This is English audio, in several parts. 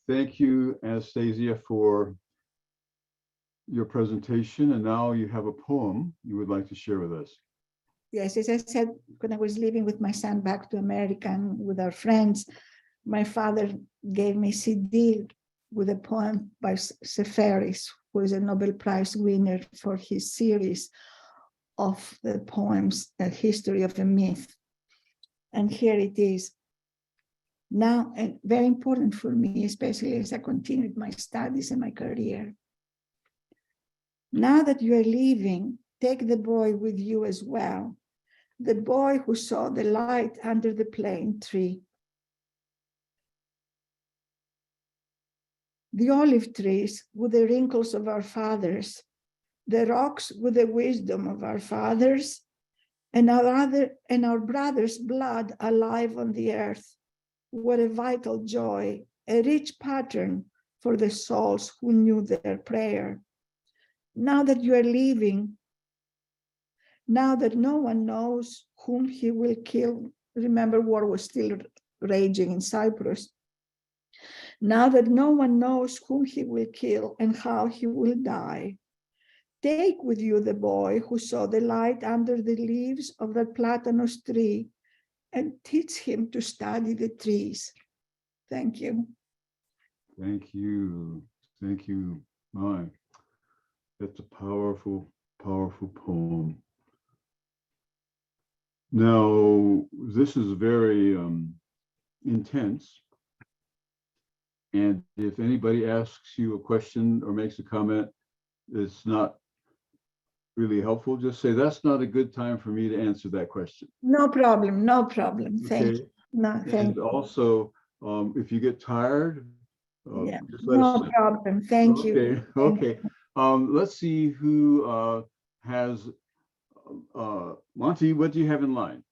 Thank you, Anastasia, for your presentation. And now you have a poem you would like to share with us. Yes, as I said, when I was living with my son back to America and with our friends, my father gave me a CD with a poem by Seferis, who is a Nobel Prize winner for his series of the poems, A History of a Myth. And here it is. Now, and very important for me, especially as I continued my studies and my career. Now that you are leaving, take the boy with you as well, the boy who saw the light under the plane tree. The olive trees with the wrinkles of our fathers, the rocks with the wisdom of our fathers, and our brothers' blood alive on the earth. What a vital joy, a rich pattern for the souls who knew their prayer. Now that you are leaving, now that no one knows whom he will kill, remember war was still raging in Cyprus. Now that no one knows whom he will kill and how he will die, take with you the boy who saw the light under the leaves of that platanos tree and teach him to study the trees. Thank you. Thank you. Thank you. My, that's a powerful, powerful poem. Now, this is very intense. And if anybody asks you a question or makes a comment, it's not really helpful, just say, that's not a good time for me to answer that question. No problem, no problem. Thank you. No, thank And you. also, if you get tired, Yeah, just let us no know. problem. Thank you. Okay, okay. Let's see who has, Monty, what do you have in line?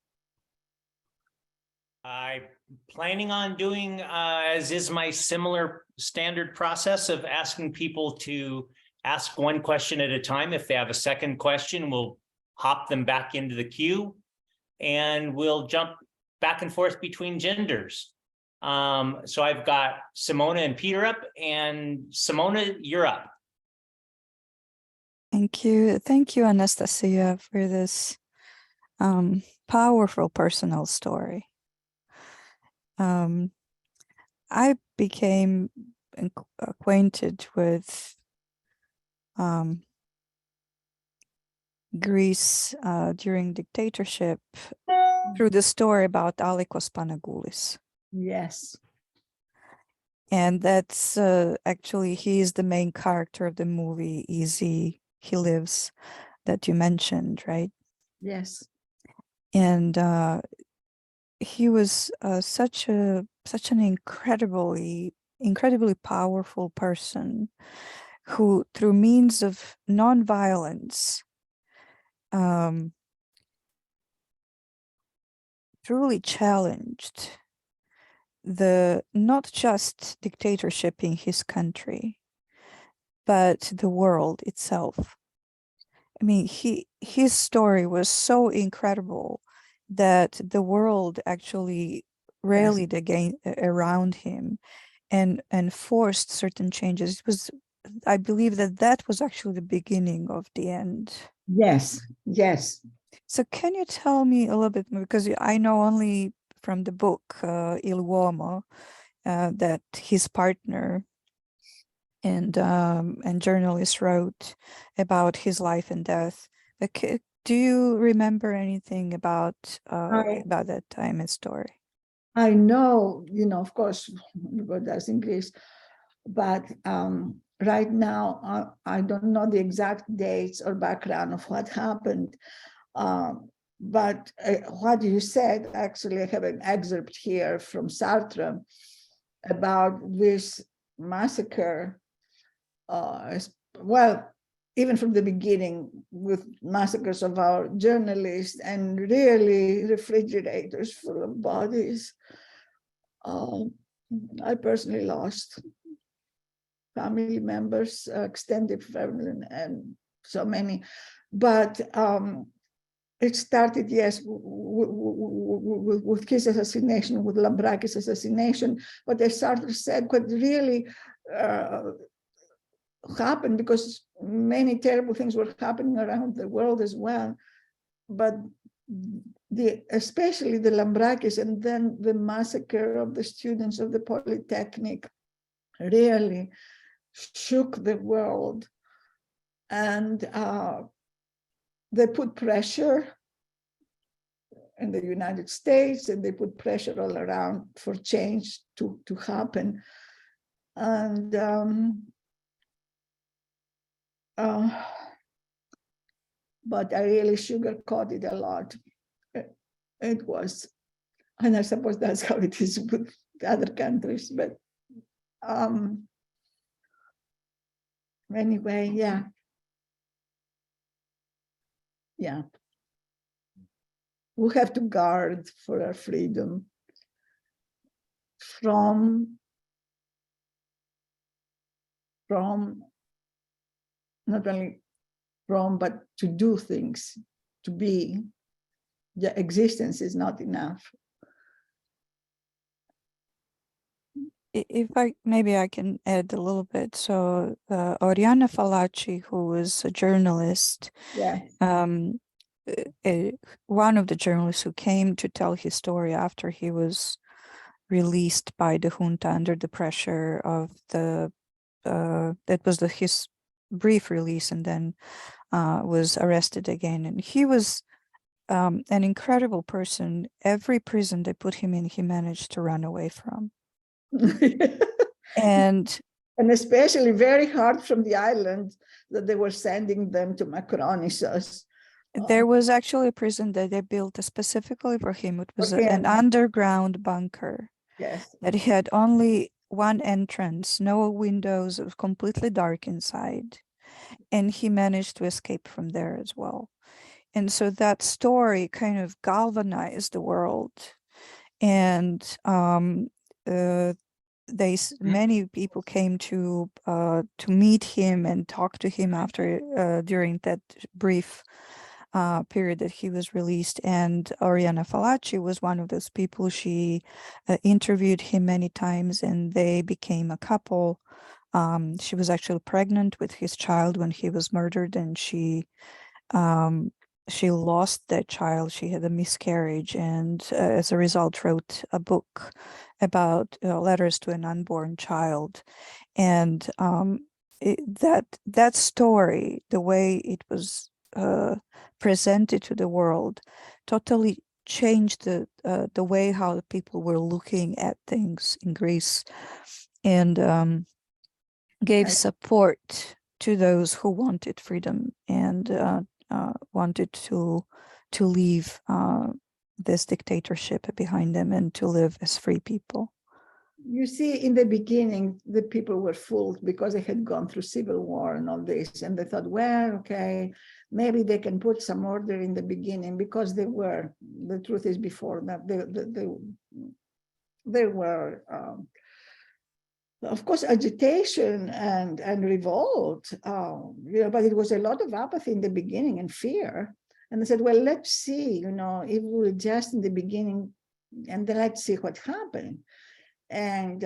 I'm planning on doing, as is my similar standard process of asking people to ask one question at a time. If they have a second question, we'll hop them back into the queue and we'll jump back and forth between genders. So I've got Simona and Peter up, and Simona, you're up. Thank you. Thank you, Anastasia, for this powerful personal story. I became acquainted with Greece during dictatorship through the story about Alikos Panagoulis. Yes. And that's actually, he is the main character of the movie Easy He Lives that you mentioned, right? Yes. And he was such an incredibly powerful person who, through means of non-violence, truly challenged the not just dictatorship in his country, but the world itself. I mean, his story was so incredible that the world actually rallied around him and forced certain changes. It was, I believe that was actually the beginning of the end. Yes, yes. So can you tell me a little bit more, because I know only from the book Il Uomo that his partner and journalist wrote about his life and death. Do you remember anything about that time and story? I know, of course, God does English, but right now I don't know the exact dates or background of what happened. But what you said, actually, I have an excerpt here from Sartre about this massacre. Well, even from the beginning, with massacres of our journalists and really refrigerators full of bodies. I personally lost family members, extended family, and so many. But it started, yes, with his assassination, with Lambraki's assassination, but as Sartre said, what really happened, because many terrible things were happening around the world as well, but especially the Lambrakis and then the massacre of the students of the Polytechnic really shook the world. And they put pressure in the United States, and they put pressure all around for change to happen. And but I really sugarcoated it a lot. It was, and I suppose that's how it is with other countries, but anyway, yeah. Yeah. We have to guard for our freedom from not only from, but to do things, to be. The existence is not enough. If maybe I can add a little bit. So Oriana Fallaci, who was a journalist, Yeah. One of the journalists who came to tell his story after he was released by the junta under the pressure of the that was his brief release, and then was arrested again. And he was an incredible person. Every prison they put him in, he managed to run away from. and especially very hard from the island that they were sending them to Macronissos. There was actually a prison that they built specifically for him. It was an underground bunker. Yes. That had only one entrance, no windows, it was completely dark inside. And he managed to escape from there as well. And so that story kind of galvanized the world. And many people came to meet him and talk to him after during that brief period that he was released. And Oriana Fallaci was one of those people. She interviewed him many times, and they became a couple. She was actually pregnant with his child when he was murdered, and she lost that child. She had a miscarriage, and as a result wrote a book about letters to an unborn child. And that story, the way it was presented to the world, totally changed the way how the people were looking at things in Greece, and gave support to those who wanted freedom and wanted to leave this dictatorship behind them and to live as free people. You see, in the beginning, the people were fooled because they had gone through civil war and all this, and they thought, well, okay, maybe they can put some order in the beginning, because they were. The truth is, before that, they were, of course, agitation and revolt, but it was a lot of apathy in the beginning and fear. And they said, well, let's see, if we just in the beginning, and then let's see what happened. And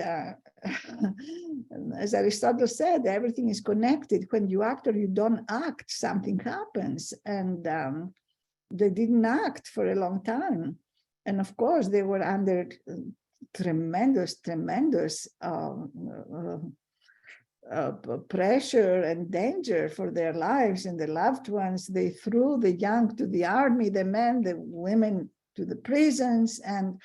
as Aristotle said, everything is connected. When you act or you don't act, something happens. And they didn't act for a long time. And of course, they were under tremendous pressure and danger for their lives and their loved ones. They threw the young to the army, the men, the women to the prisons, and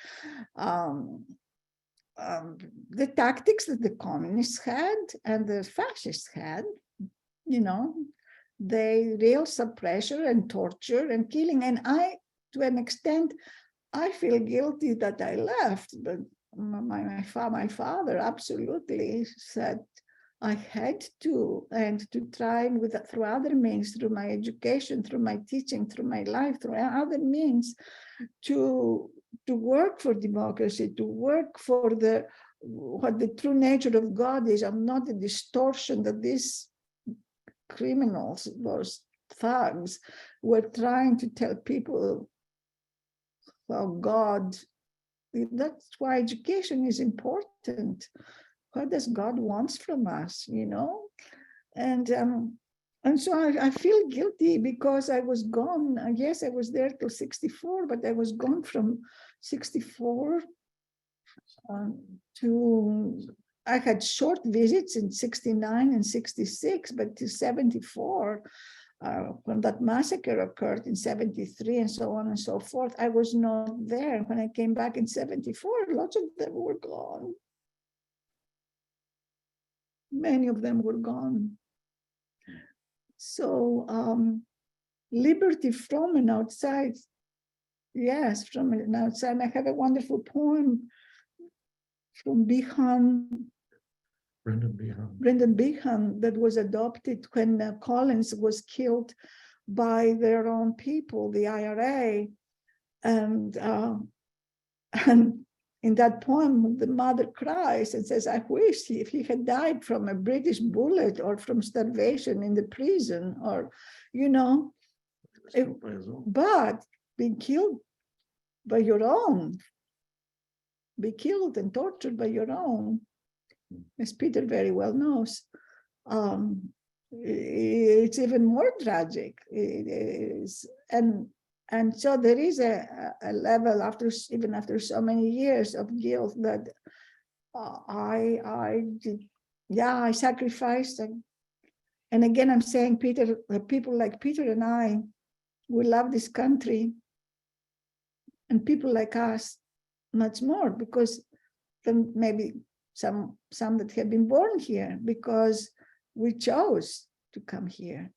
the tactics that the communists had and the fascists had, they real suppression and torture and killing. And to an extent, I feel guilty that I left, but my father absolutely said I had to, and to try and through other means, through my education, through my teaching, through my life, through other means, to work for democracy, to work for what the true nature of God is, and not the distortion that these criminals, those thugs were trying to tell people how God, that's why education is important. What does God wants from us, you know? And so I feel guilty because I was gone. Yes, I was there till 64, but I was gone from 64 to, I had short visits in 69 and 66, but to 74, when that massacre occurred in 73 and so on and so forth, I was not there. When I came back in 74, lots of them were gone. Many of them were gone. So liberty from an outside, yes, from an outside. I have a wonderful poem from Brendan Behan that was adopted when Collins was killed by their own people, the IRA. And in that poem, the mother cries and says, I wish if he had died from a British bullet or from starvation in the prison, or, you know, but being killed by your own, be killed and tortured by your own, as Peter very well knows, it's even more tragic. It is, and so there is a level even after so many years of guilt that I sacrificed. And again, I'm saying, Peter, people like Peter and I, we love this country, and people like us much more, because then maybe some that have been born here, because we chose to come here.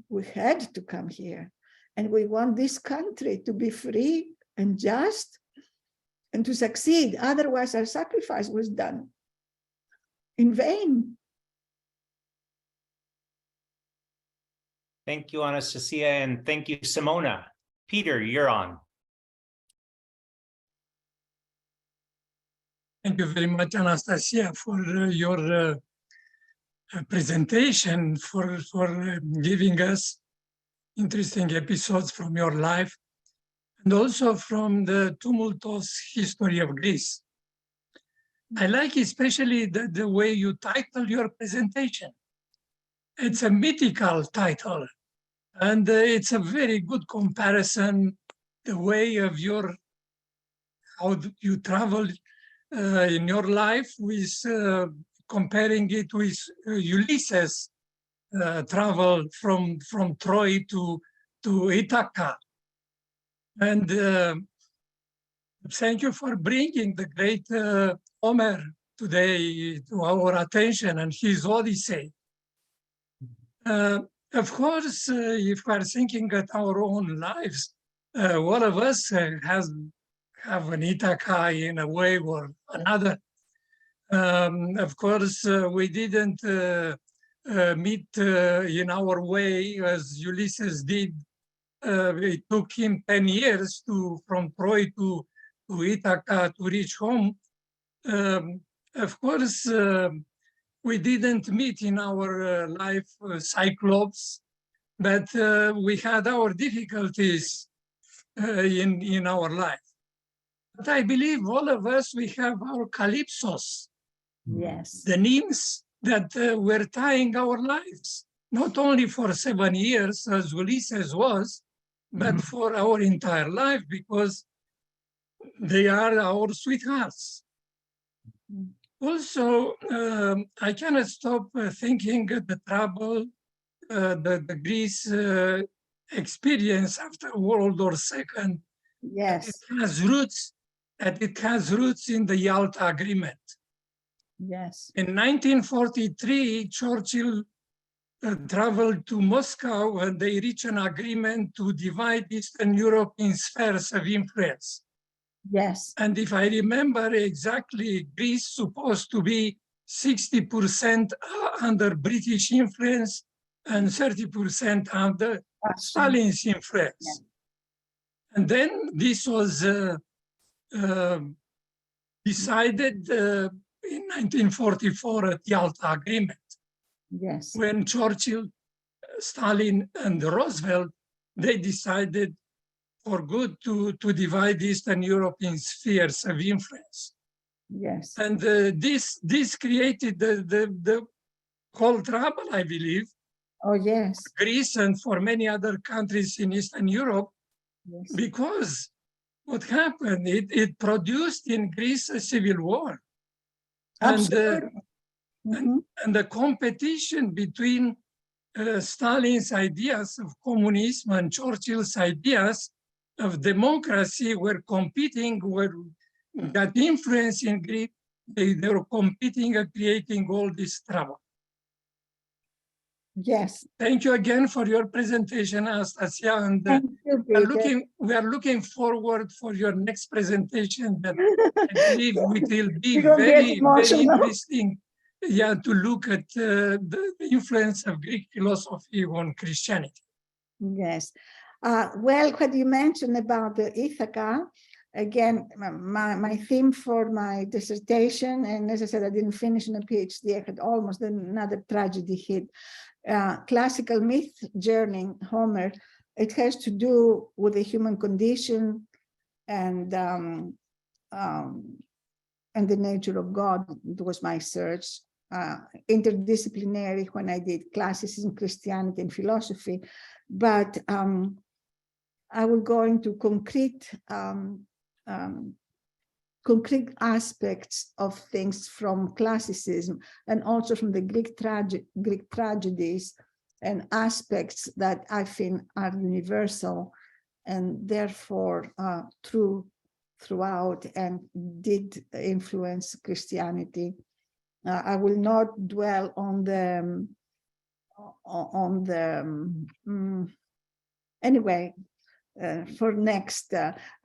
We had to come here. And we want this country to be free and just and to succeed. Otherwise, our sacrifice was done in vain. Thank you, Anastasia, and thank you, Simona. Peter, you're on. Thank you very much, Anastasia, for your presentation, for giving us interesting episodes from your life, and also from the tumultuous history of Greece. I like especially the way you title your presentation. It's a mythical title, and it's a very good comparison, the way of how you travel in your life, with comparing it with Ulysses' travel from Troy to Ithaca. And thank you for bringing the great Homer today to our attention and his Odyssey. Of course, if we are thinking at our own lives, all of us have an Ithaca in a way or another. Of course, we didn't meet in our way as Ulysses did. It took him 10 years from Troy to Ithaca to reach home. Of course, we didn't meet in our life Cyclops, but we had our difficulties in our life. But I believe all of us, we have our calypsos. Yes. The nymphs that were tying our lives, not only for 7 years as Ulysses was, but for our entire life, because they are our sweethearts. Also, I cannot stop thinking the trouble the Greece experience after World War II. Yes. It has roots in the Yalta Agreement. Yes. In 1943, Churchill traveled to Moscow and they reached an agreement to divide Eastern Europe in spheres of influence. Yes. And if I remember exactly, Greece supposed to be 60% under British influence and 30% under Stalin's influence. Yeah. And then this was decided in 1944 at Yalta Agreement. Yes. When Churchill Stalin and Roosevelt, they decided for good to divide Eastern Europe in spheres of influence. Yes. And this created the whole trouble, I believe, Oh, yes. Greece and for many other countries in Eastern Europe, Yes. because what happened, it produced in Greece a civil war. Absolutely. Mhm. And the competition between Stalin's ideas of communism and Churchill's ideas of democracy were competing, got influence in Greece. They were competing and creating all this trouble. Yes. Thank you again for your presentation, Anastasia. And Thank you, Peter. we are looking forward for your next presentation that I believe it will be You're gonna get very, very emotional. interesting. Yeah, to look at the influence of Greek philosophy on Christianity. Yes. Well, what you mentioned about the Ithaca, again, my theme for my dissertation, and as I said, I didn't finish in a PhD, I had almost another tragedy hit. Classical myth journey, Homer, it has to do with the human condition and the nature of God. It was my search. Interdisciplinary when I did classicism, Christianity, and philosophy. But I will go into concrete aspects of things from classicism and also from the Greek tragedies and aspects that I think are universal and therefore throughout and did influence Christianity. I will not dwell on the anyway. For next,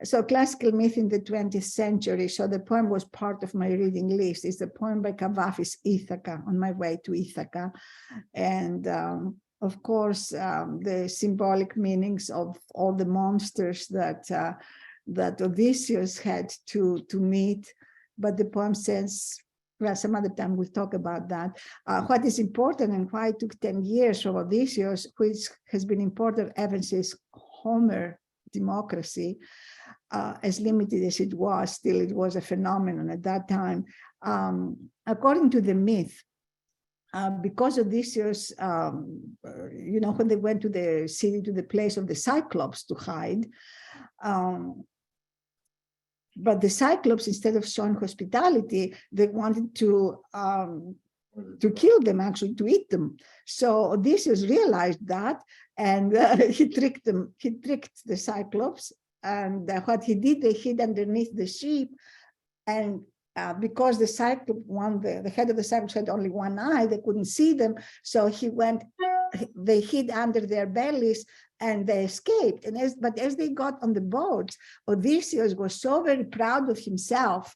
so classical myth in the 20th century. So the poem was part of my reading list. It's the poem by Kavafis, Ithaca, On My Way to Ithaca. And of course, the symbolic meanings of all the monsters that Odysseus had to meet. But the poem says, well, some other time we'll talk about that. What is important and why it took 10 years for Odysseus, which has been important ever since Homer democracy, as limited as it was, still it was a phenomenon at that time. According to the myth, because Odysseus, when they went to the city, to the place of the Cyclops to hide, but the Cyclops, instead of showing hospitality, they wanted to kill them, actually, to eat them. So Odysseus realized that, and he tricked them. He tricked the Cyclops, and what he did, they hid underneath the sheep, and because the Cyclops, the head of the Cyclops had only one eye, they couldn't see them. So they hid under their bellies, and they escaped. But as they got on the boat, Odysseus was so very proud of himself,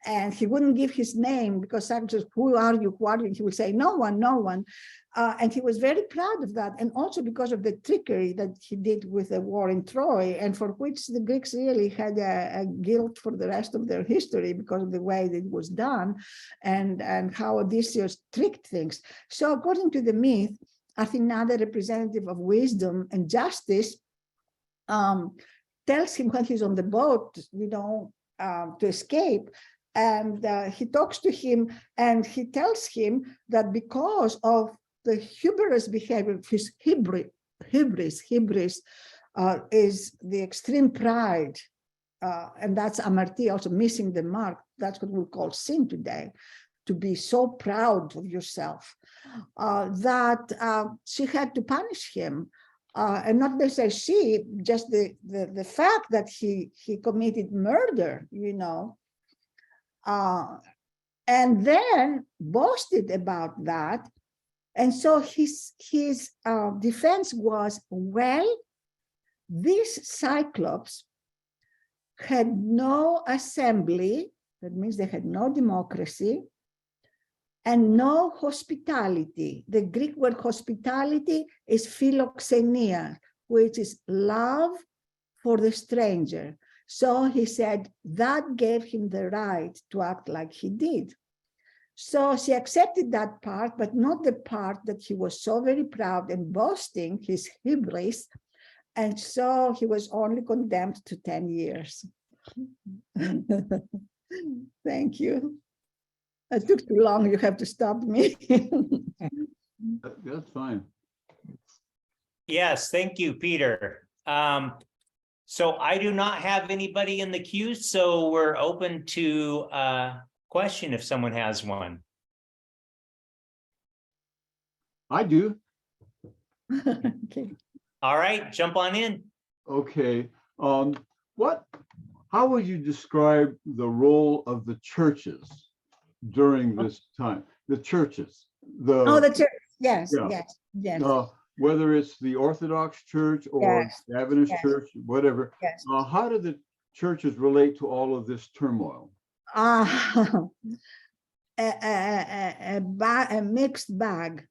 and he wouldn't give his name because Cyclops, who are you? Who are you? He would say, no one, no one. And he was very proud of that. And also because of the trickery that he did with the war in Troy, and for which the Greeks really had a guilt for the rest of their history because of the way that it was done and how Odysseus tricked things. So according to the myth, I think another representative of wisdom and justice tells him when he's on the boat, to escape. And he talks to him and he tells him that because of the hubris behavior, his hubris is the extreme pride. And that's amartia, also missing the mark. That's what we call sin today. To be so proud of yourself, that she had to punish him. And not necessarily she, just the fact that he committed murder, and then boasted about that. And so his defense was, well, this Cyclops had no assembly, that means they had no democracy, and no hospitality. The Greek word hospitality is philoxenia, which is love for the stranger. So he said that gave him the right to act like he did. So she accepted that part, but not the part that he was so very proud and boasting, his hubris. And so he was only condemned to 10 years. Thank you. It took too long. You have to stop me. That's fine. Yes, thank you, Peter. So I do not have anybody in the queue, so we're open to question if someone has one. I do. Okay. All right, jump on in. Okay. How would you describe the role of the churches during this time? The churches, Oh, the church. Yes, Yeah. yes, yes. Whether it's the Orthodox Church or Yes, Adventist yes. Church, whatever. Yes. How do the churches relate to all of this turmoil? A mixed bag.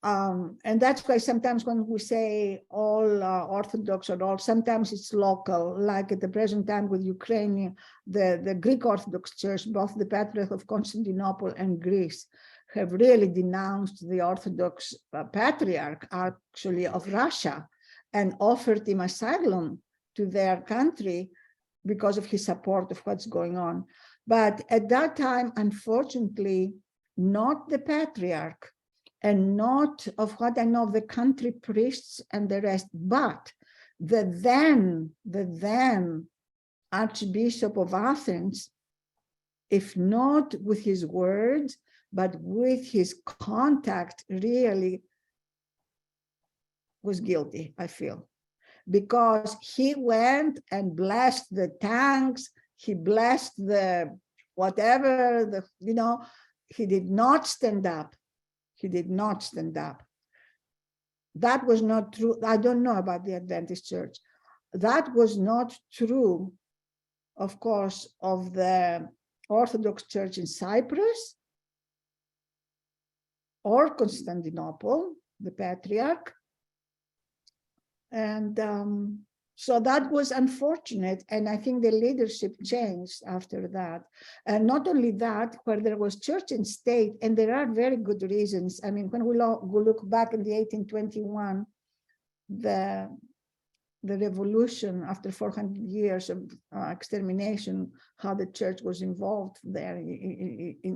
And that's why sometimes when we say all Orthodox or all, sometimes it's local, like at the present time with Ukraine, the Greek Orthodox Church, both the Patriarch of Constantinople and Greece, have really denounced the Orthodox Patriarch, actually, of Russia, and offered him asylum to their country because of his support of what's going on. But at that time, unfortunately, not the Patriarch, and not of what I know of the country priests and the rest, but the then Archbishop of Athens, if not with his words, but with his contact, really was guilty, I feel, because he went and blessed the tanks, he blessed the whatever, he did not stand up. He did not stand up. That was not true. I don't know about the Adventist Church. That was not true, of course, of the Orthodox Church in Cyprus or Constantinople, the Patriarch. And so that was unfortunate. And I think the leadership changed after that. And not only that, where there was church and state, and there are very good reasons. I mean, when we look back in the 1821, the revolution after 400 years of extermination, how the church was involved there in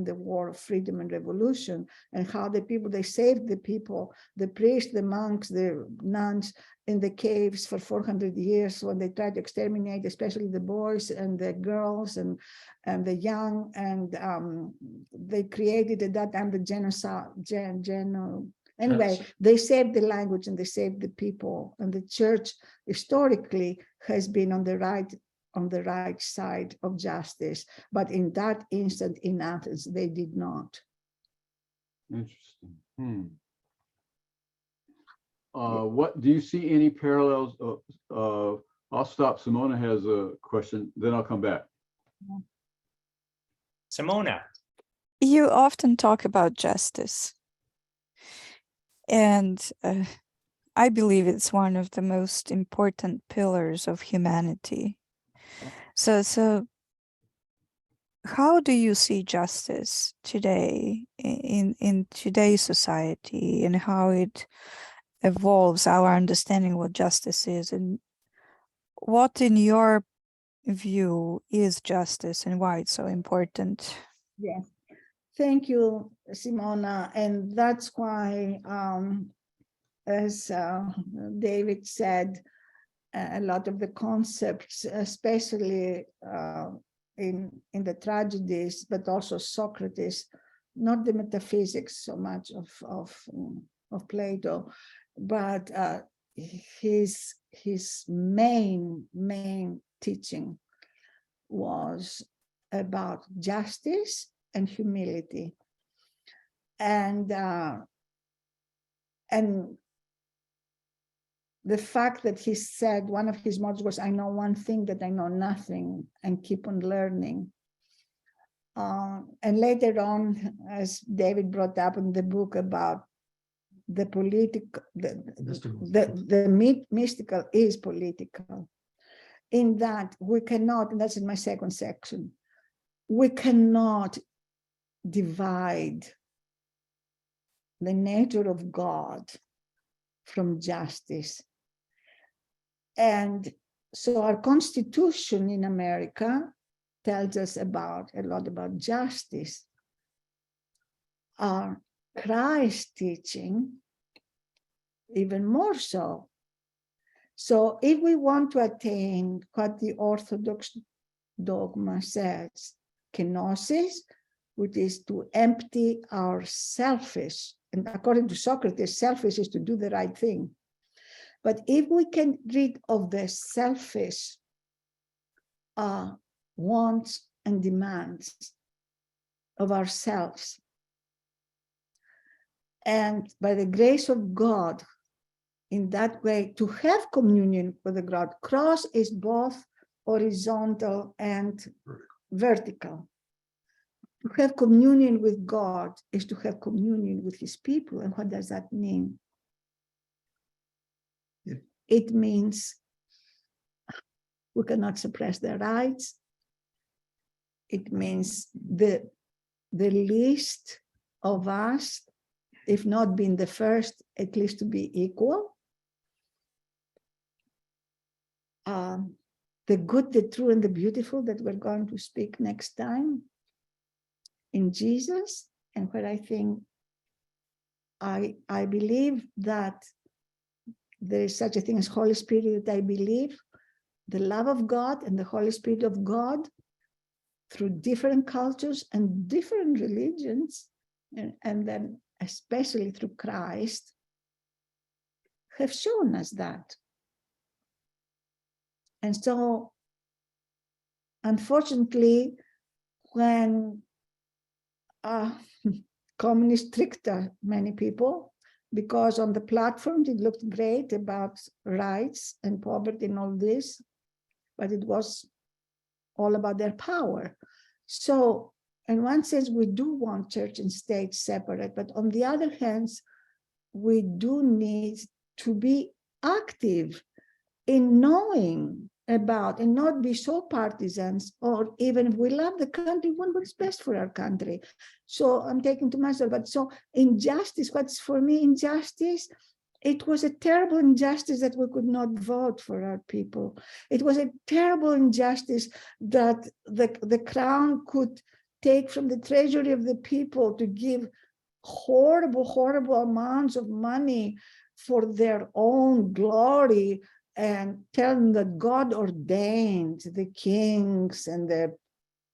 the war of freedom and revolution, and how the people, they saved the people, the priests, the monks, the nuns in the caves for 400 years when they tried to exterminate, especially the boys and the girls and the young, and they created at that time the genocide, Anyway, they saved the language and they saved the people, and the church historically has been on the right side of justice. But in that instant in Athens, they did not. Interesting. What do you see any parallels? I'll stop. Simona has a question, then I'll come back. Simona. You often talk about justice. And I believe it's one of the most important pillars of humanity. So how do you see justice today in today's society, and how it evolves our understanding what justice is, and what in your view is justice and why it's so important? Yes. Thank you, Simona. And that's why, as David said, a lot of the concepts, especially in the tragedies, but also Socrates, not the metaphysics so much of Plato, but his main teaching was about justice and humility, and the fact that he said, one of his mottos was, "I know one thing, that I know nothing, and keep on learning." And later on, as David brought up in the book about the political, the mystical is political, in that we cannot, and that's in my second section, we cannot divide the nature of God from justice. And so our Constitution in America tells us a lot about justice. Our Christ teaching, even more so. So if we want to attain what the Orthodox dogma says, kenosis, which is to empty our selfish, and according to Socrates, selfish is to do the right thing. But if we can rid of the selfish wants and demands of ourselves, and by the grace of God, in that way, to have communion with the God. Cross is both horizontal and vertical. To have communion with God is to have communion with his people. And what does that mean? It means we cannot suppress their rights. It means the least of us, if not being the first, at least to be equal. The good, the true, and the beautiful that we're going to speak next time in Jesus, and where I think I believe that there is such a thing as Holy Spirit, that I believe the love of God and the Holy Spirit of God through different cultures and different religions, and then especially through Christ, have shown us that. And so, unfortunately, when communists tricked many people, because on the platform it looked great about rights and poverty and all this, but it was all about their power. So, in one sense, we do want church and state separate, but on the other hand, we do need to be active in knowing about and not be so partisans, or even if we love the country, want what's best for our country. So I'm taking to myself, but so injustice, what's for me injustice, it was a terrible injustice that we could not vote for our people. It was a terrible injustice that the crown could take from the treasury of the people to give horrible, horrible amounts of money for their own glory, and tell them that God ordained the kings and the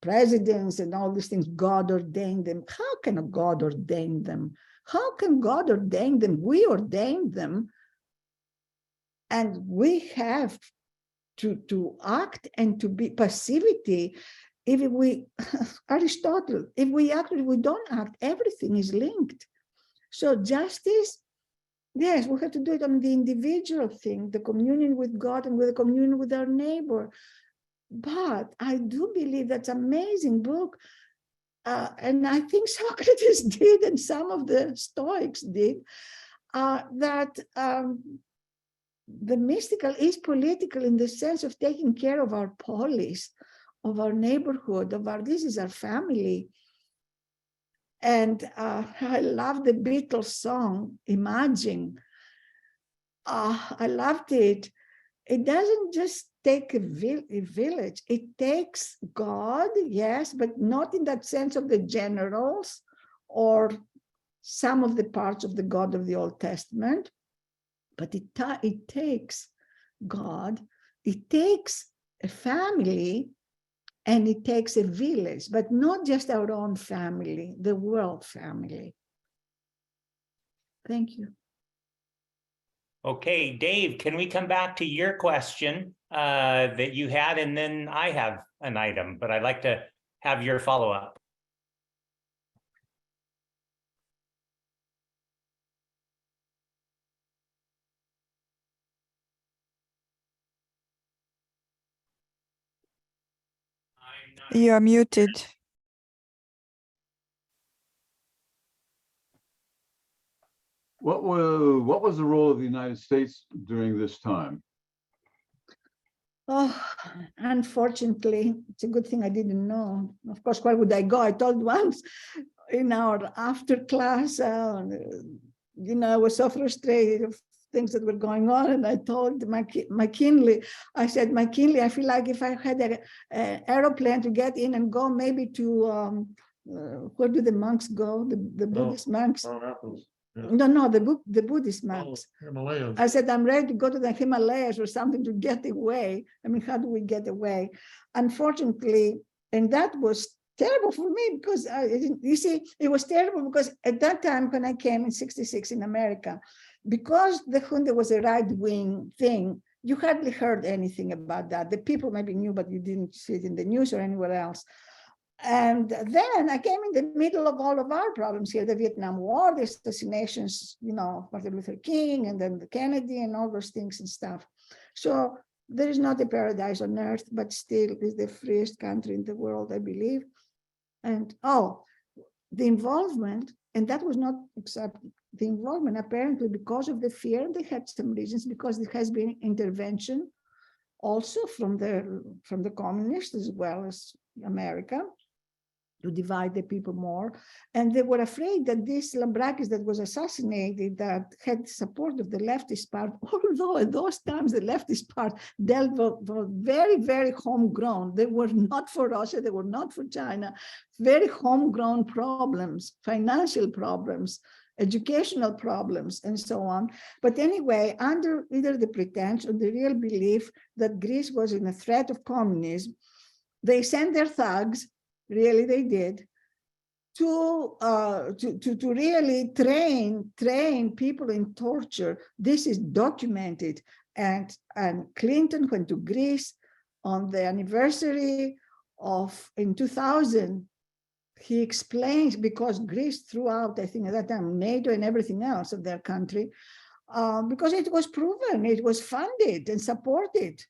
presidents and all these things. God ordained them. How can a God ordain them? How can God ordain them? We ordained them, and we have to act and to be passivity. If we, Aristotle, if we act, if we don't act, everything is linked. So justice, yes, we have to do it on the individual thing, the communion with God and with the communion with our neighbor. But I do believe that's an amazing book. And I think Socrates did, and some of the Stoics did, that the mystical is political in the sense of taking care of our polis, of our neighborhood, of our, this is our family. And I love the Beatles song, Imagine. I loved it. It doesn't just take a village. It takes God, yes, but not in that sense of the generals or some of the parts of the God of the Old Testament, but it takes God, it takes a family, and it takes a village, but not just our own family, the world family. Thank you. Okay, Dave, can we come back to your question that you had, and then I have an item, but I'd like to have your follow-up. You are muted. What was the role of the United States during this time? Oh, unfortunately, it's a good thing I didn't know. Of course, where would I go? I told once in our after class, I was so frustrated of things that were going on. And I told McKinley, I said, McKinley, I feel like if I had an aeroplane to get in and go maybe to, where do the monks go? The Buddhist monks? No, the Buddhist monks. Himalayas. I said, I'm ready to go to the Himalayas or something to get away. I mean, how do we get away? Unfortunately, and that was terrible for me because you see, it was terrible because at that time when I came in '66 in America, because the junta was a right-wing thing, you hardly heard anything about that. The people maybe knew, but you didn't see it in the news or anywhere else. And then I came in the middle of all of our problems here, the Vietnam War, the assassinations, Martin Luther King, and then the Kennedy and all those things and stuff. So there is not a paradise on earth, but still is the freest country in the world, I believe. And the involvement, and that was not except the involvement, apparently because of the fear, they had some reasons, because there has been intervention also from the communists as well as America, to divide the people more. And they were afraid that this Lambrakis that was assassinated, that had support of the leftist part, although at those times the leftist part dealt with very, very homegrown. They were not for Russia, they were not for China, very homegrown problems, financial problems, educational problems, and so on. But anyway, under either the pretense or the real belief that Greece was in a threat of communism, they sent their thugs, really they did, to really train people in torture. This is documented. And Clinton went to Greece on the anniversary in 2000. He explains, because Greece threw out, I think at that time, NATO and everything else of their country, because it was proven, it was funded and supported,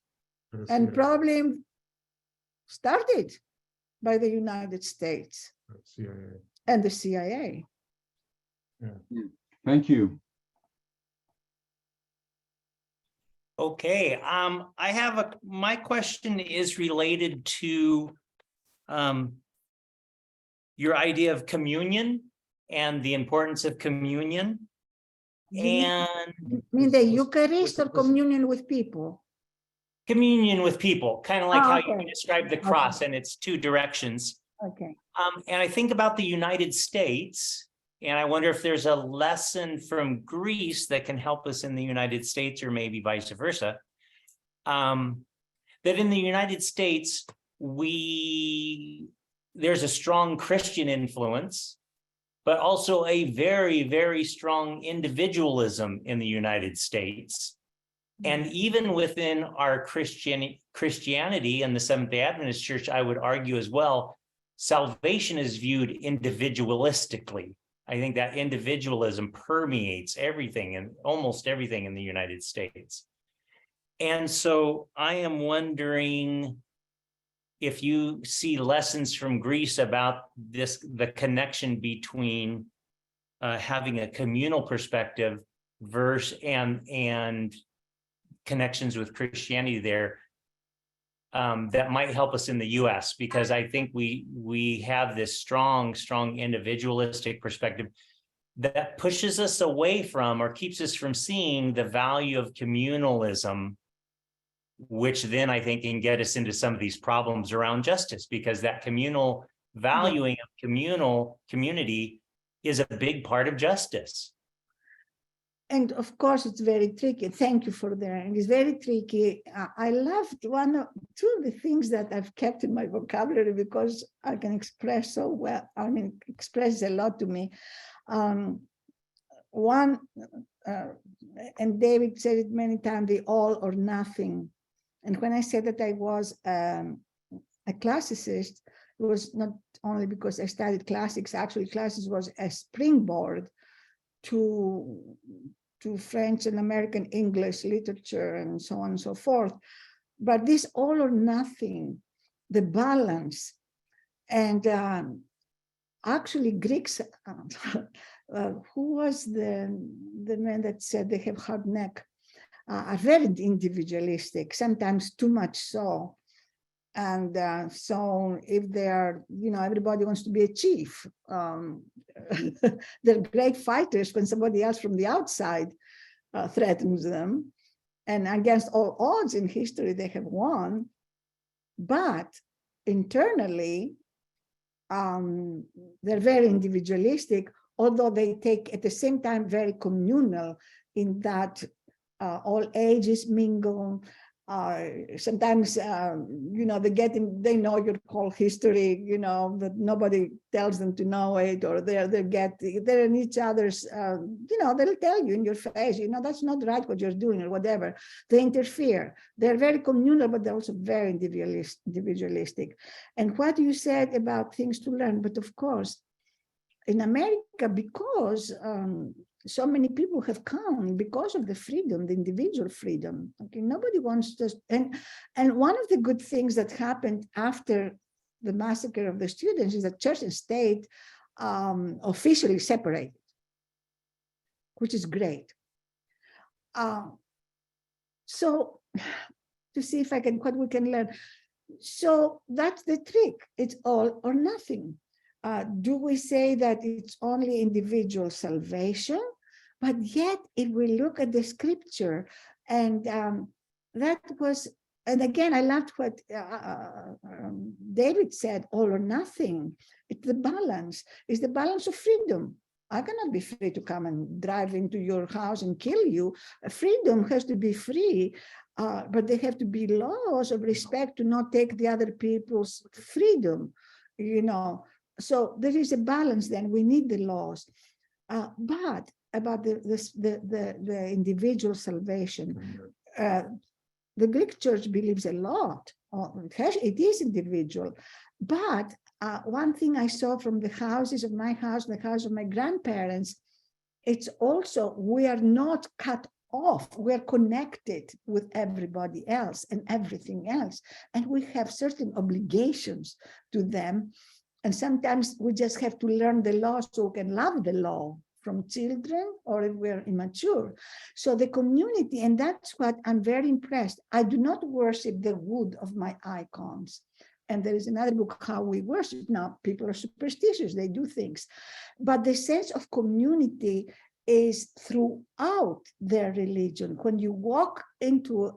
and probably started by the United States and the CIA. Thank you. Okay, my question is related to your idea of communion and the importance of communion. And You mean the Eucharist or communion with people? Communion with people, kind of like how okay. you described the cross, and it's two directions. Okay. And I think about the United States, and I wonder if there's a lesson from Greece that can help us in the United States, or maybe vice versa. That in the United States, there's a strong Christian influence, but also a very, very strong individualism in the United States. And even within our Christianity and the Seventh-day Adventist Church, I would argue as well, salvation is viewed individualistically. I think that individualism permeates everything and almost everything in the United States. And so I am wondering if you see lessons from Greece about the connection between having a communal perspective and connections with Christianity there, that might help us in the US, because I think we have this strong individualistic perspective that pushes us away from, or keeps us from seeing, the value of communalism, which then I think can get us into some of these problems around justice, because that communal valuing of community is a big part of justice. And of course, it's very tricky. Thank you for that. And it's very tricky. I loved two of the things that I've kept in my vocabulary, because I can express so well. I mean, express a lot to me. One, and David said it many times, the all or nothing. And when I said that I was a classicist, it was not only because I studied classics. Actually, classics was a springboard to French and American English literature and so on and so forth. But this all or nothing, the balance, and actually Greeks, who was the man that said they have hard neck? are very individualistic, sometimes too much so. And so if they're, everybody wants to be a chief. They're great fighters when somebody else from the outside threatens them. And against all odds in history, they have won. But internally, they're very individualistic, although they take at the same time very communal in that all ages mingle. Sometimes, they know your whole history, but nobody tells them to know it, or they're in each other's, they'll tell you in your face, that's not right what you're doing or whatever. They interfere. They're very communal, but they're also very individualistic. And what you said about things to learn, but of course, in America, because so many people have come because of the freedom, the individual freedom. Okay, nobody wants to, and one of the good things that happened after the massacre of the students is that church and state officially separated, which is great. So to see if what we can learn. So that's the trick. It's all or nothing. Do we say that it's only individual salvation? But yet, if we look at the scripture, and that was, and again, I loved what David said, all or nothing. It's the balance. It's the balance of freedom. I cannot be free to come and drive into your house and kill you. Freedom has to be free, but there have to be laws of respect to not take the other people's freedom, So there is a balance then. We need the laws. But about the individual salvation, the Greek church believes a lot. It is individual. But one thing I saw from the houses of my house, the house of my grandparents, it's also, we are not cut off. We're connected with everybody else and everything else. And we have certain obligations to them. And sometimes we just have to learn the law so we can love the law from children, or if we're immature. So the community, and that's what I'm very impressed. I do not worship the wood of my icons. And there is another book, How We Worship. Now, people are superstitious, they do things. But the sense of community is throughout their religion. When you walk into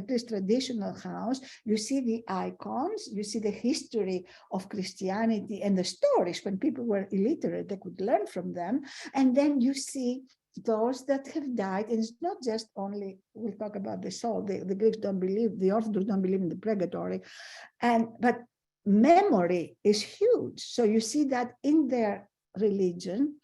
this traditional house, you see the icons, you see the history of Christianity and the stories. When people were illiterate, they could learn from them. And then you see those that have died. And it's not just only, we'll talk about the soul. The Greeks don't believe, the Orthodox don't believe in the purgatory. But memory is huge. So you see that in their religion,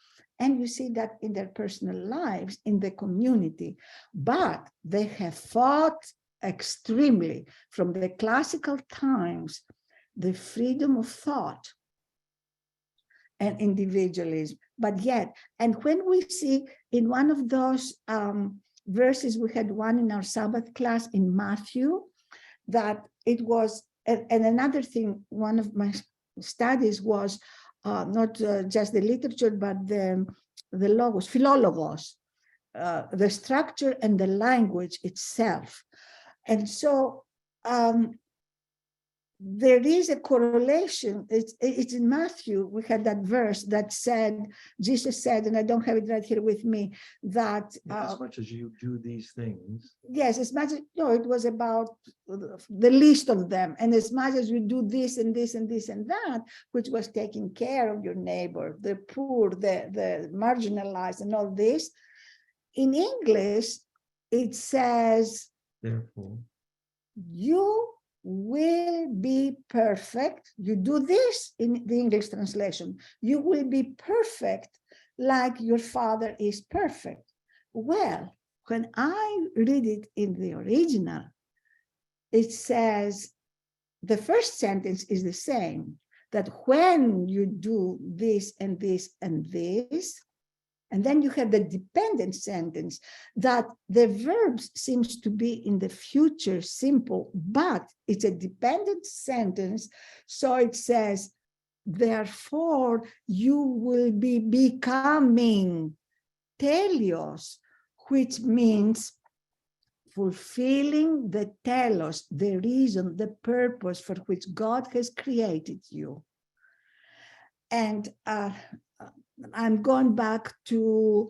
and you see that in their personal lives, in the community. But they have fought extremely from the classical times, the freedom of thought and individualism. But yet, and when we see in one of those verses, we had one in our Sabbath class in Matthew, that it was, and another thing, one of my studies was not just the literature, but the logos, philologos, the structure and the language itself. And so there is a correlation. It's in Matthew, we had that verse that said, Jesus said, and I don't have it right here with me, that as much as you do these things. Yes, as much as, no, it was about the least of them. And as much as you do this and this and this and that, which was taking care of your neighbor, the poor, the marginalized and all this. In English, it says, Therefore, you will be perfect. You do this in the English translation. You will be perfect like your Father is perfect. Well, when I read it in the original, it says, the first sentence is the same, that when you do this and this and this, and then you have the dependent sentence that the verbs seems to be in the future simple, but it's a dependent sentence. So it says, therefore you will be becoming, telios, which means fulfilling the telos, the reason, the purpose for which God has created you. And I'm going back to,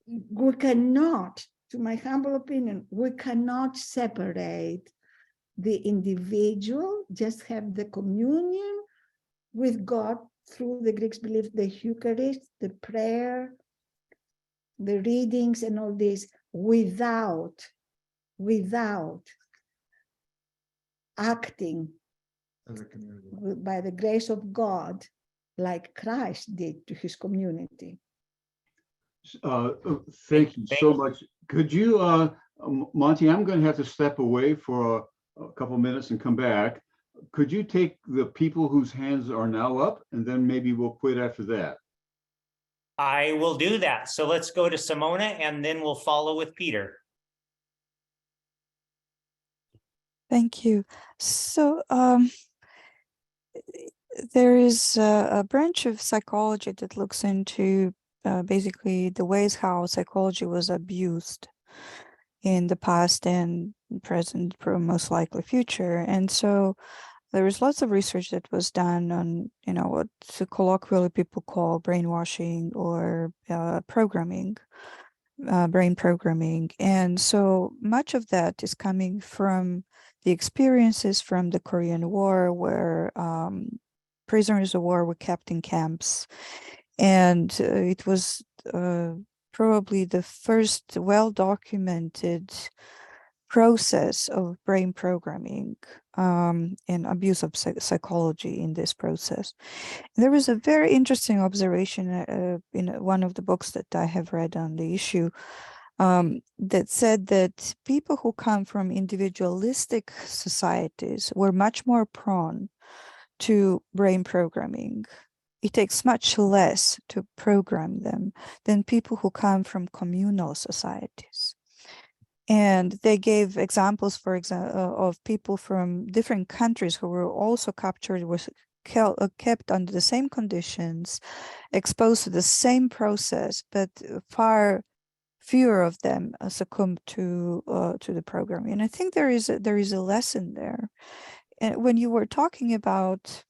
we cannot, to my humble opinion, we cannot separate the individual, just have the communion with God through the Greeks believe the Eucharist, the prayer, the readings and all this, without acting As a community. by the grace of God, like Christ did to his community. Thank you so much. Could you, Monty, I'm going to have to step away for a couple minutes and come back. Could you take the people whose hands are now up, and then maybe we'll quit after that? I will do that. So let's go to Simona and then we'll follow with Peter. Thank you. So there is a branch of psychology that looks into basically the ways how psychology was abused in the past and present, most likely future. And so there was lots of research that was done on, what colloquially people call brainwashing or programming, brain programming. And so much of that is coming from the experiences from the Korean War, where prisoners of war were kept in camps. And it was probably the first well-documented process of brain programming and abuse of psychology in this process. And there was a very interesting observation in one of the books that I have read on the issue that said that people who come from individualistic societies were much more prone to brain programming. It takes much less to program them than people who come from communal societies. And they gave examples, for example, of people from different countries who were also captured, was kept under the same conditions, exposed to the same process, but far fewer of them succumbed to the programming. And I think there is a lesson there. And when you were talking about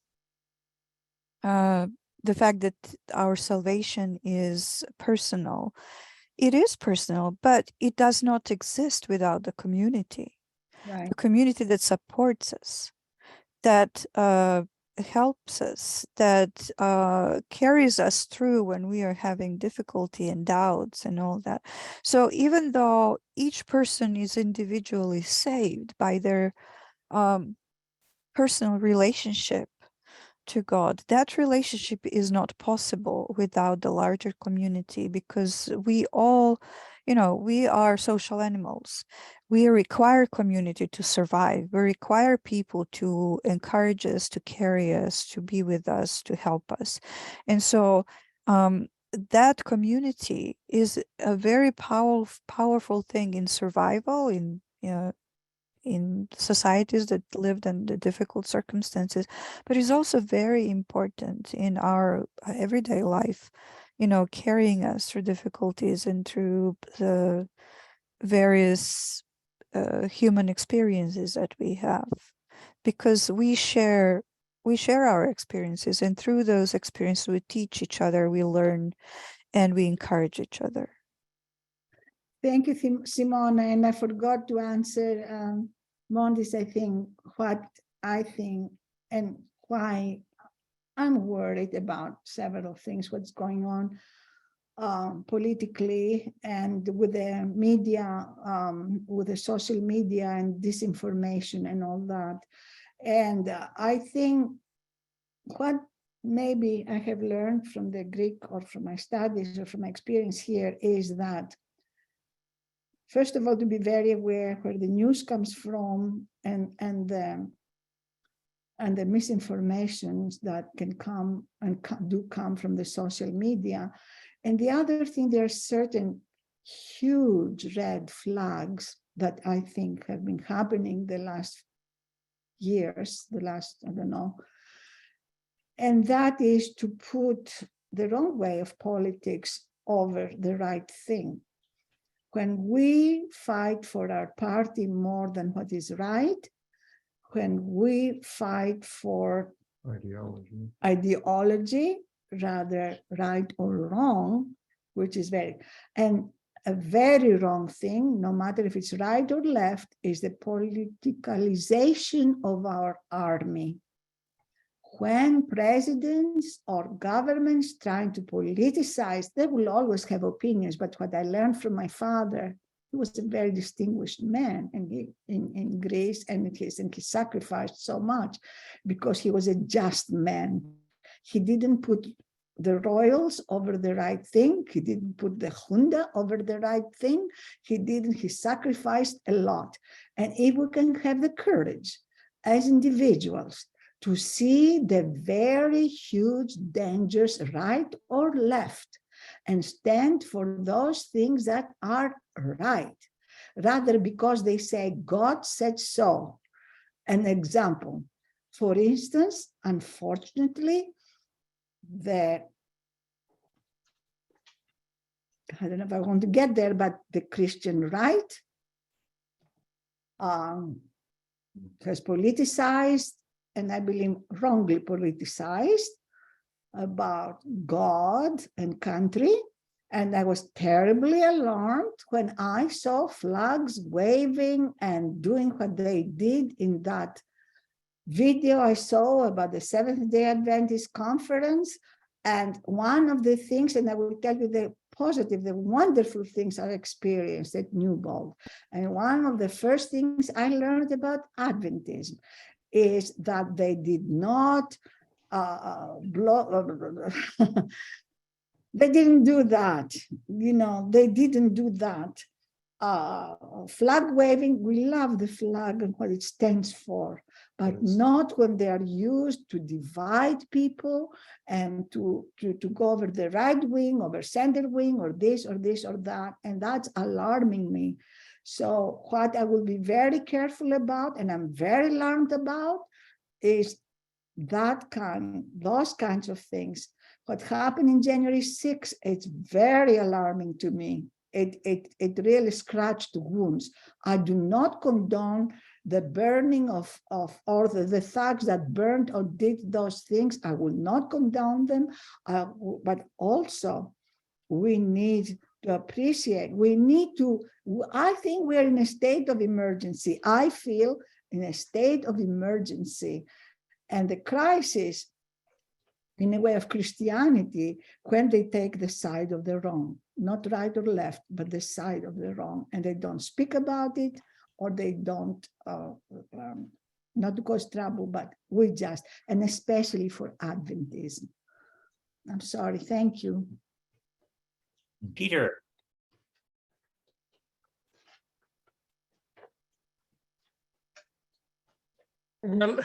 the fact that our salvation is personal, it is personal, but it does not exist without the community. Right. The community that supports us, that helps us, that carries us through when we are having difficulty and doubts and all that. So even though each person is individually saved by their personal relationship to God, that relationship is not possible without the larger community, because we all, we are social animals. We require community to survive. We require people to encourage us, to carry us, to be with us, to help us. And so that community is a very powerful thing in survival, in societies that lived under difficult circumstances, but is also very important in our everyday life, carrying us through difficulties and through the various human experiences that we have, because we share our experiences, and through those experiences we teach each other, we learn, and we encourage each other. Thank you, Simona. And I forgot to answer Mondis, I think, what I think and why I'm worried about several things, what's going on politically and with the media, with the social media and disinformation and all that. And I think what maybe I have learned from the Greek or from my studies or from my experience here is that, first of all, to be very aware where the news comes from and the misinformations that can come and do come from the social media. And the other thing, there are certain huge red flags that I think have been happening the last years, I don't know. And that is to put the wrong way of politics over the right thing. When we fight for our party more than what is right, when we fight for ideology, rather right or wrong, which is and a very wrong thing, no matter if it's right or left, is the politicalization of our army. When presidents or governments trying to politicize, they will always have opinions. But what I learned from my father, he was a very distinguished man in Greece, and he sacrificed so much because he was a just man. He didn't put the royals over the right thing. He didn't put the junta over the right thing. He sacrificed a lot. And if we can have the courage as individuals to see the very huge dangers, right or left, and stand for those things that are right, rather because they say God said so. An example, for instance, unfortunately, I don't know if I want to get there, but the Christian right has politicized, and I believe wrongly politicized, about God and country. And I was terribly alarmed when I saw flags waving and doing what they did in that video I saw about the Seventh-day Adventist conference. And one of the things, and I will tell you the positive, the wonderful things I experienced at Newbold. And one of the first things I learned about Adventism is that they did not they didn't do that. They didn't do that. Flag waving, we love the flag and what it stands for, but not when they are used to divide people and to go over the right wing, over center wing, or this or that. And that's alarming me. So what I will be very careful about, and I'm very alarmed about, is those kinds of things. What happened in January 6th, it's very alarming to me. It really scratched wounds. I do not condone the burning or the thugs that burned or did those things. I will not condone them, but also we need to appreciate, I think we're in a state of emergency. I feel in a state of emergency. And the crisis, in a way, of Christianity, when they take the side of the wrong, not right or left, but the side of the wrong, and they don't speak about it, or they don't, not to cause trouble, but and especially for Adventism. I'm sorry, thank you. Peter. Well,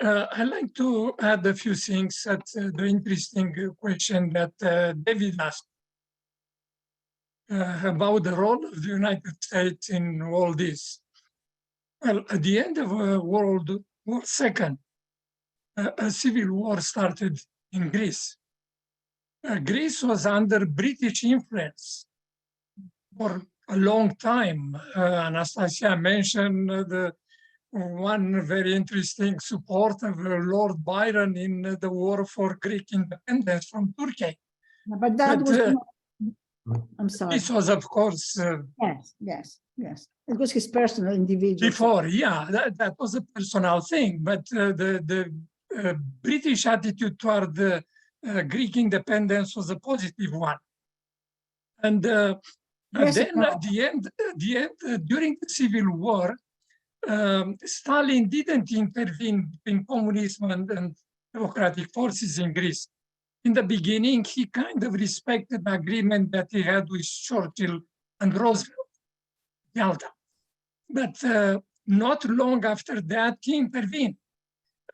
I'd like to add a few things at the interesting question that David asked about the role of the United States in all this. Well, at the end of World War II, a civil war started in Greece. Greece was under British influence for a long time. Anastasia mentioned the one very interesting support of Lord Byron in the war for Greek independence from Turkey. But that was not, I'm sorry. This was, of course, yes. It was his personal individual. Before, yeah, that was a personal thing. But the British attitude toward the Greek independence was a positive one. And then at the end, during the Civil War, Stalin didn't intervene between communism and democratic forces in Greece. In the beginning, he kind of respected the agreement that he had with Churchill and Roosevelt, Yalta. But not long after that, he intervened.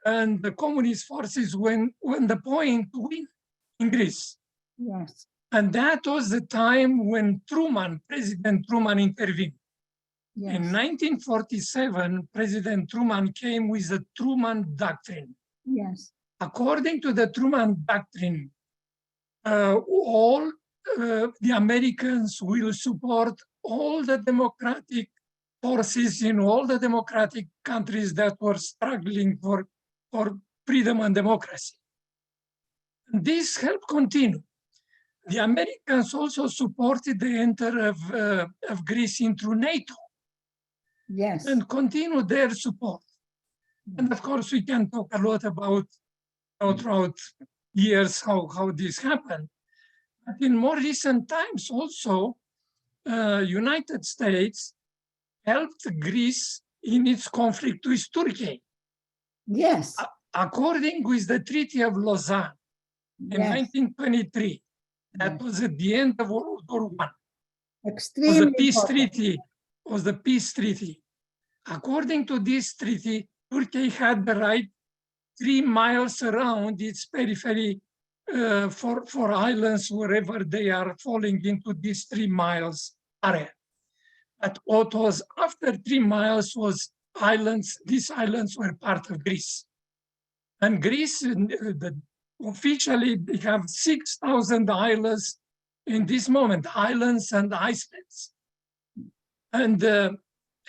And the communist forces went the point to win in Greece. Yes. And that was the time when President Truman intervened. Yes. In 1947, President Truman came with the Truman Doctrine. Yes. According to the Truman Doctrine, all the Americans will support all the democratic forces in all the democratic countries that were struggling for freedom and democracy. This helped continue. The Americans also supported the entry of Greece into NATO Yes. and continued their support. And of course, we can talk a lot about throughout years how this happened. But in more recent times also, United States helped Greece in its conflict with Turkey. Yes. According with the Treaty of Lausanne in Yes. 1923, that Yes. was at the end of World War I. Extremely Was the peace important. treaty. Was the peace treaty. According to this treaty, Turkey had the right 3 miles around its periphery for islands wherever they are falling into this 3 miles area. But what was after 3 miles was islands. These islands were part of Greece. And Greece, officially, they have 6,000 islands in this moment, islands and islets. And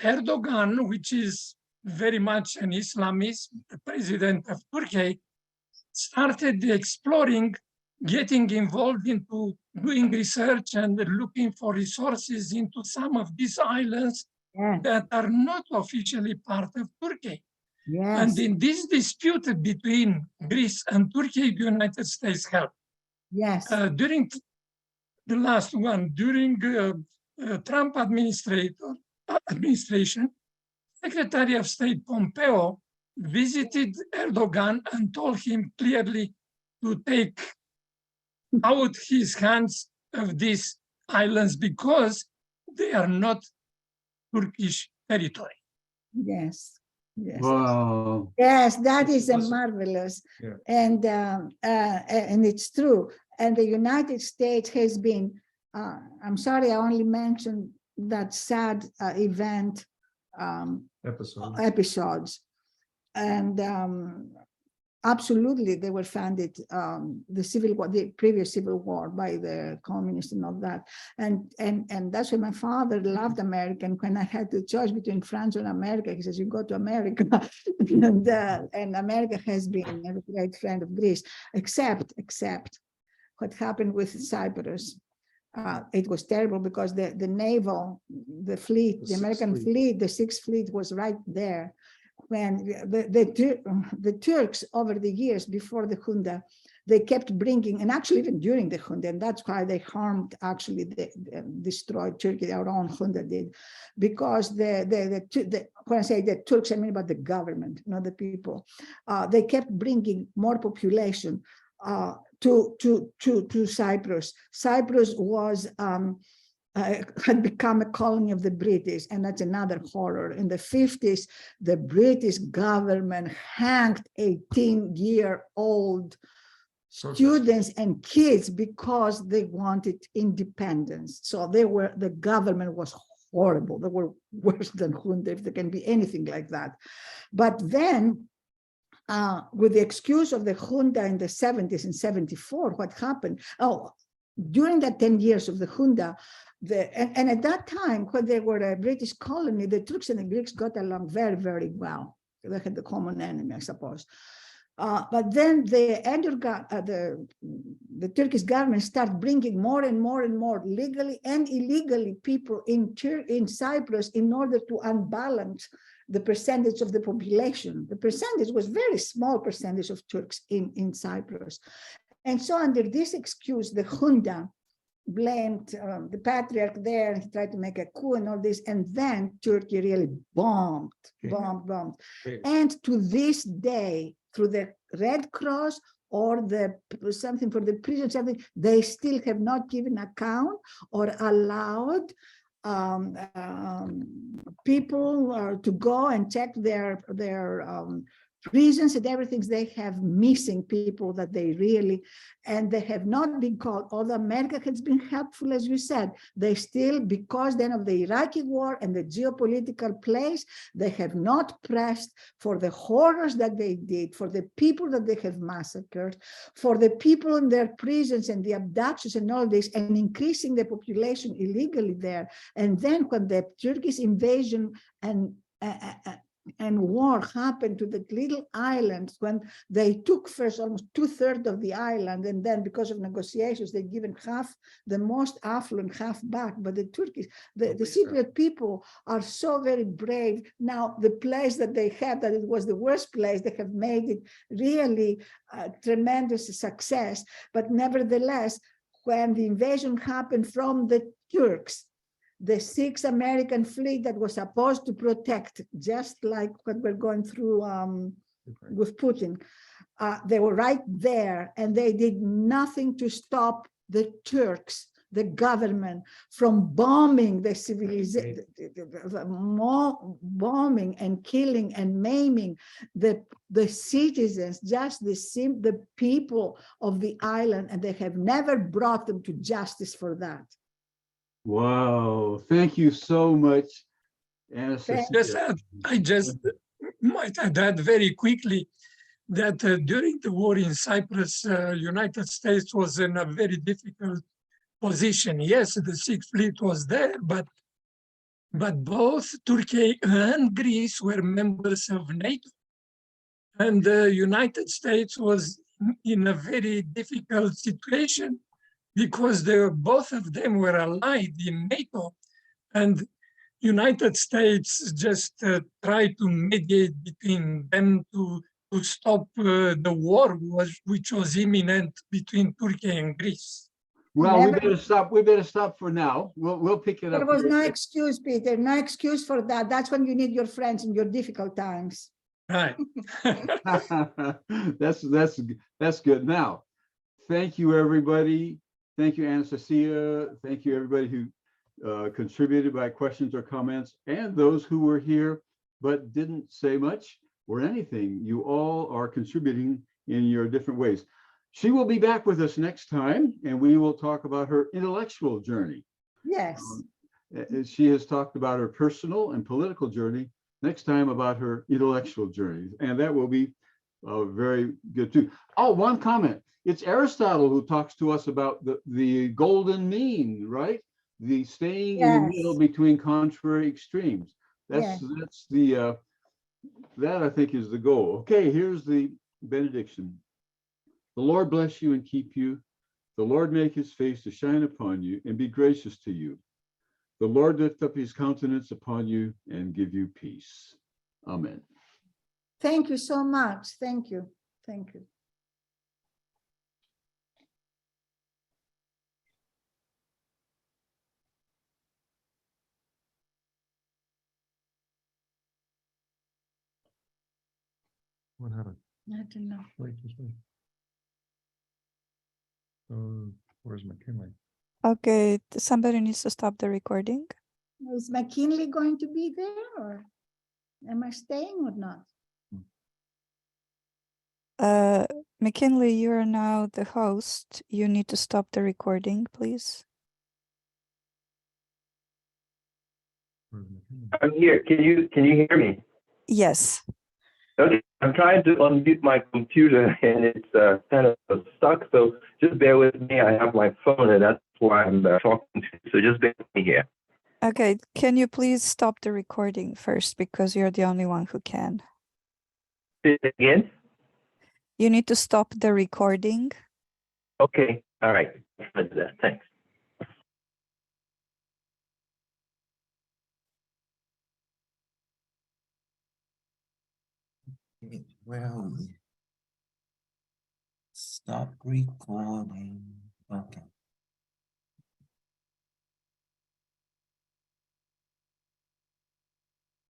Erdogan, which is very much an Islamist, the president of Turkey, started exploring, getting involved into doing research and looking for resources into some of these islands Yes. that are not officially part of Turkey. Yes. And in this dispute between Greece and Turkey, the United States helped. Yes. During the last one, during Trump administration, Secretary of State Pompeo visited Erdogan and told him clearly to take out his hands of these islands because they are not Turkish territory. Yes. Yes. Wow. Yes, that It's is a awesome. marvelous, Yeah. and it's true. And the United States has been. I'm sorry, I only mentioned that sad event episodes, and absolutely they were funded. The civil war, the previous civil war, by the communists and all that, and that's why my father loved America. And when I had the choice between France and America, he says, "You go to America," and America has been a great friend of Greece, except what happened with Cyprus. It was terrible because the naval, the fleet, the American fleet, the Sixth Fleet was right there. When the Turks over the years before the junta, they kept bringing, and actually even during the junta, and that's why they harmed, actually destroyed Turkey, our own junta did, because when I say the Turks, I mean about the government, not the people. They kept bringing more population to Cyprus. Cyprus was had become a colony of the British, and that's another horror. In the 50s, the British government hanged 18-year-old students and kids because they wanted independence. So the government was horrible. They were worse than junta, if there can be anything like that. But then, with the excuse of the junta in the 70s and 74, what happened? During that 10 years of the junta, and at that time, when they were a British colony, the Turks and the Greeks got along very, very well. They had the common enemy, I suppose. But then the Turkish government started bringing more and more and more legally and illegally people in Cyprus in order to unbalance the percentage of the population. The percentage was very small percentage of Turks in Cyprus. And so under this excuse, the junta blamed the patriarch there, and he tried to make a coup and all this, and then Turkey really bombed. And to this day, through the Red Cross or something for the prison, something, they still have not given account or allowed people to go and check their prisons and everything, they have missing people that they really, and they have not been called, although America has been helpful, as you said, they still, because then of the Iraqi war and the geopolitical place, they have not pressed for the horrors that they did, for the people that they have massacred, for the people in their prisons and the abductions and all this, and increasing the population illegally there. And then when the Turkish invasion and war happened to the little islands, when they took first almost 2/3 of the island, and then because of negotiations, they given half, the most affluent half back. But the Turkish, the Cypriot people are so very brave. Now, the place that they had, that it was the worst place, they have made it really tremendous success. But nevertheless, when the invasion happened from the Turks, the 6th American fleet that was supposed to protect, just like what we're going through with Putin, they were right there, and they did nothing to stop the Turks, the government, from bombing the civilization, bombing and killing and maiming the citizens, just the people of the island, and they have never brought them to justice for that. Wow, thank you so much, Anastasia. I just might add very quickly that during the war in Cyprus, United States was in a very difficult position. Yes, the Sixth Fleet was there, but both Turkey and Greece were members of NATO. And the United States was in a very difficult situation because both of them were allied in NATO, and United States just tried to mediate between them to stop the war which was imminent between Turkey and Greece. Well, we better stop. We better stop for now. We'll pick it up. There was here. no excuse, Peter, no excuse for that. That's when you need your friends in your difficult times. Right. That's good. Now, thank you, everybody. Thank you, Anastasia. Thank you, everybody who contributed by questions or comments, and those who were here but didn't say much or anything. You all are contributing in your different ways. She will be back with us next time, and we will talk about her intellectual journey. Yes. She has talked about her personal and political journey. Next time about her intellectual journey, and that will be very good too. Oh, one comment. It's Aristotle who talks to us about the golden mean, right? The staying in the middle between contrary extremes. That's that I think is the goal. Okay, here's the benediction. The Lord bless you and keep you. The Lord make his face to shine upon you and be gracious to you. The Lord lift up his countenance upon you and give you peace. Amen. Thank you so much. Thank you. Thank you. What happened? I don't know. Just wait. Where's McKinley? Okay, somebody needs to stop the recording. Is McKinley going to be there, or am I staying or not? McKinley, you are now the host. You need to stop the recording, please. Where's McKinley? I'm here. Can you hear me? Yes. Okay. I'm trying to unmute my computer and it's kind of stuck. So just bear with me. I have my phone and that's why I'm talking to you. So just bear with me here. Okay, can you please stop the recording first, because you're the only one who can. Say it again. You need to stop the recording. Okay. All right. I'll do that. Thanks. Where are we? Stop recording. Okay.